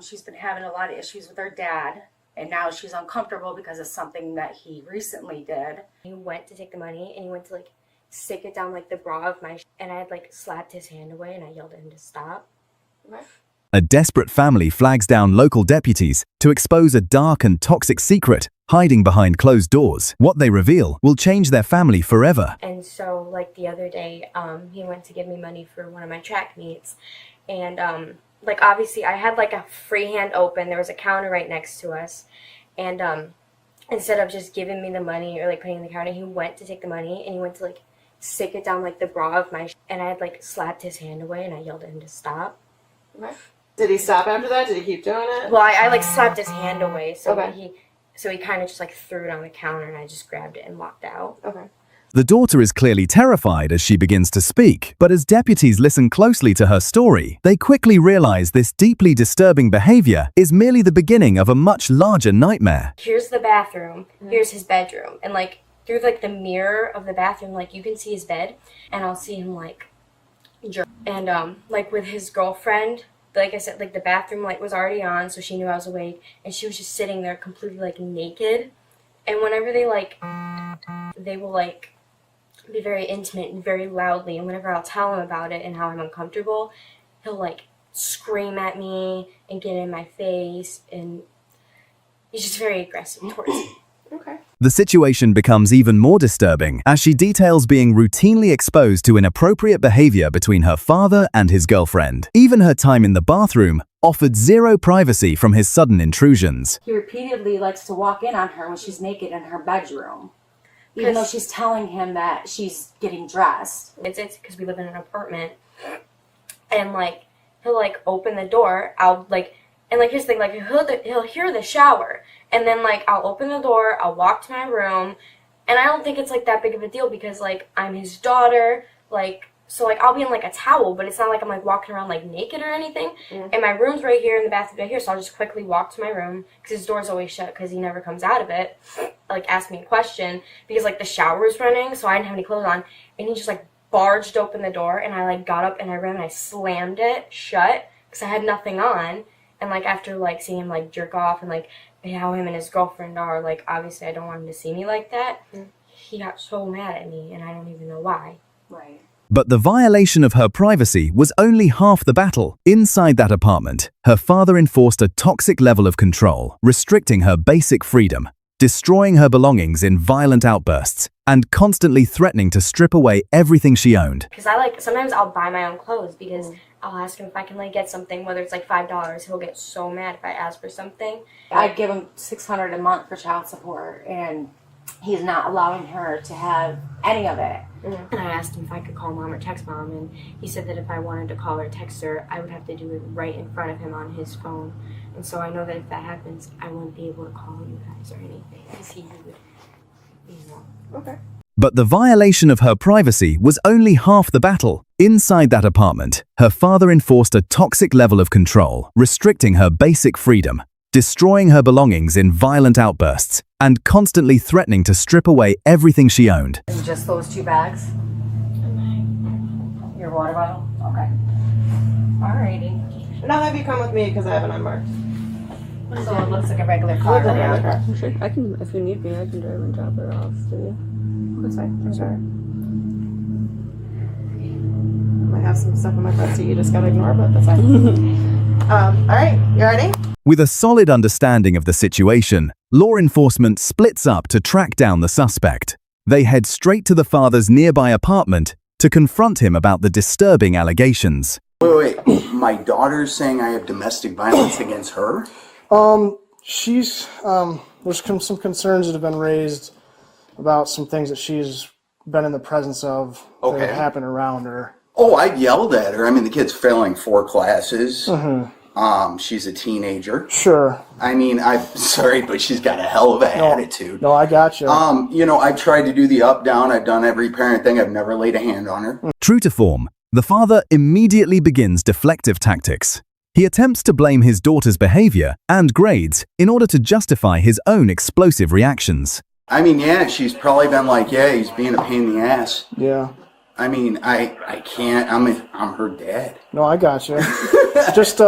She's been having a lot of issues with her dad, and now she's uncomfortable because of something that he recently did. He went to take the money, and he went to, like, stick it down, like, the bra of my and I had, like, slapped his hand away, and I yelled at him to stop. Okay. A desperate family flags down local deputies to expose a dark and toxic secret hiding behind closed doors. What they reveal will change their family forever. And so, like, the other day, he went to give me money for one of my track meets, and, like, obviously, I had, like, a free hand open. There was a counter right next to us, and, instead of just giving me the money or, like, putting it in the counter, he went to take the money, and he went to, like, stick it down, like, the bra of my and I had, like, slapped his hand away, and I yelled at him to stop. Okay. Did he stop after that? Did he keep doing it? Well, I like, slapped his hand away, so Okay. he kind of just, like, threw it on the counter, and I just grabbed it and walked out. Okay. The daughter is clearly terrified as she begins to speak, but as deputies listen closely to her story, they quickly realize this deeply disturbing behavior is merely the beginning of a much larger nightmare. Here's the bathroom, here's his bedroom, and, like, through, like, the mirror of the bathroom, like, you can see his bed, and I'll see him, like, and, like, with his girlfriend, like I said, like, the bathroom light was already on, so she knew I was awake, and she was just sitting there completely, like, naked, and whenever they, like, they will, like, be very intimate and very loudly, and whenever I'll tell him about it and how I'm uncomfortable, he'll, like, scream at me and get in my face, and he's just very aggressive towards me. Okay. The situation becomes even more disturbing as she details being routinely exposed to inappropriate behavior between her father and his girlfriend. Even her time in the bathroom offered zero privacy from his sudden intrusions. He repeatedly likes to walk in on her when she's naked in her bedroom, even though she's telling him that she's getting dressed. It's because we live in an apartment, and, like, he'll, like, open the door, I'll, like, and, like, here's the thing, like, he'll hear the shower, and then, like, I'll open the door, I'll walk to my room, and I don't think it's, like, that big of a deal because, like, I'm his daughter, like, so, like, I'll be in, like, a towel, but it's not like I'm, like, walking around, like, naked or anything, and my room's right here and the bathroom's right here, so I'll just quickly walk to my room, because his door's always shut, because he never comes out of it, like, ask me a question, because, like, the shower's running, so I didn't have any clothes on, and he just, like, barged open the door, and I, like, got up and I ran and I slammed it shut, because I had nothing on. And, like, after, like, seeing him, like, jerk off and, like, how him and his girlfriend are, like, obviously I don't want him to see me like that. He got so mad at me, and I don't even know why. Right. But the violation of her privacy was only half the battle. Inside that apartment, her father enforced a toxic level of control, restricting her basic freedom, destroying her belongings in violent outbursts, and constantly threatening to strip away everything she owned. Because I, like, sometimes I'll buy my own clothes because I'll ask him if I can, like, get something, whether it's, like, $5. He'll get so mad if I ask for something. I give him $600 a month for child support, and he's not allowing her to have any of it. And I asked him if I could call mom or text mom, and he said that if I wanted to call or text her, I would have to do it right in front of him on his phone. And so I know that if that happens, I wouldn't be able to call you guys or anything, because he would, you know. Okay. But the violation of her privacy was only half the battle. Inside that apartment, her father enforced a toxic level of control, restricting her basic freedom, destroying her belongings in violent outbursts, and constantly threatening to strip away everything she owned. And just those 2 bags? Your water bottle? Okay. Alrighty. And I'll have you come with me because I have an unmarked. So it looks like a regular car. Looks like a regular car. Sure. I can, if you need me, I can drive and drop her off to you. That's fine. I'm sorry. I might have some stuff in my front seat you just gotta ignore, but that's fine. All right, you ready? With a solid understanding of the situation, law enforcement splits up to track down the suspect. They head straight to the father's nearby apartment to confront him about the disturbing allegations. Wait, my daughter's saying I have domestic violence against her? She's, there's some concerns that have been raised about some things that she's been in the presence of that have happened around her. Oh, I yelled at her. I mean, the kid's failing 4 classes. She's a teenager. Sure. I mean, I'm sorry, but she's got a hell of an attitude. No, I got you. You know, I've tried to do the up, down. I've done every parent thing. I've never laid a hand on her. True to form, the father immediately begins deflective tactics. He attempts to blame his daughter's behavior and grades in order to justify his own explosive reactions. I mean, yeah, she's probably been like, yeah, he's being a pain in the ass. Yeah. I mean, I can't. I'm her dad. No, I got you. Just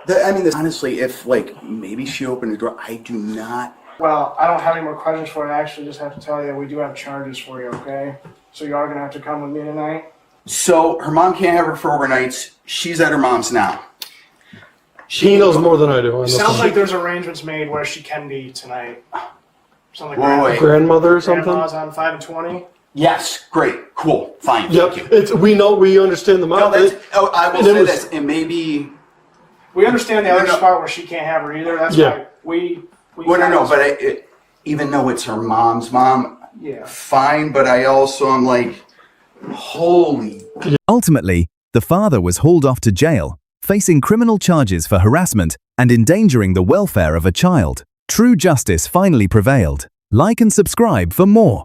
I mean, honestly, if like maybe she opened the door, I do not. Well, I don't have any more questions for you. I actually just have to tell you we do have charges for you, okay? So you are going to have to come with me tonight. So her mom can't have her for overnights. She's at her mom's now. He knows more than I do. On this Sounds one. like there's arrangements made where she can be tonight. Something Whoa, like wait. Grandmother or something. Grandma's on 5 and 20. Yes, great, cool, fine. Yep. Thank you. We understand the No, mom. that's, I will and it say was- this, and maybe. We understand the No, other no. part where she can't have her either. That's Yeah. why we Well, no, but even though it's her mom's mom, yeah. fine. But I also am like, holy. Ultimately, the father was hauled off to jail, facing criminal charges for harassment and endangering the welfare of a child. True justice finally prevailed. Like and subscribe for more.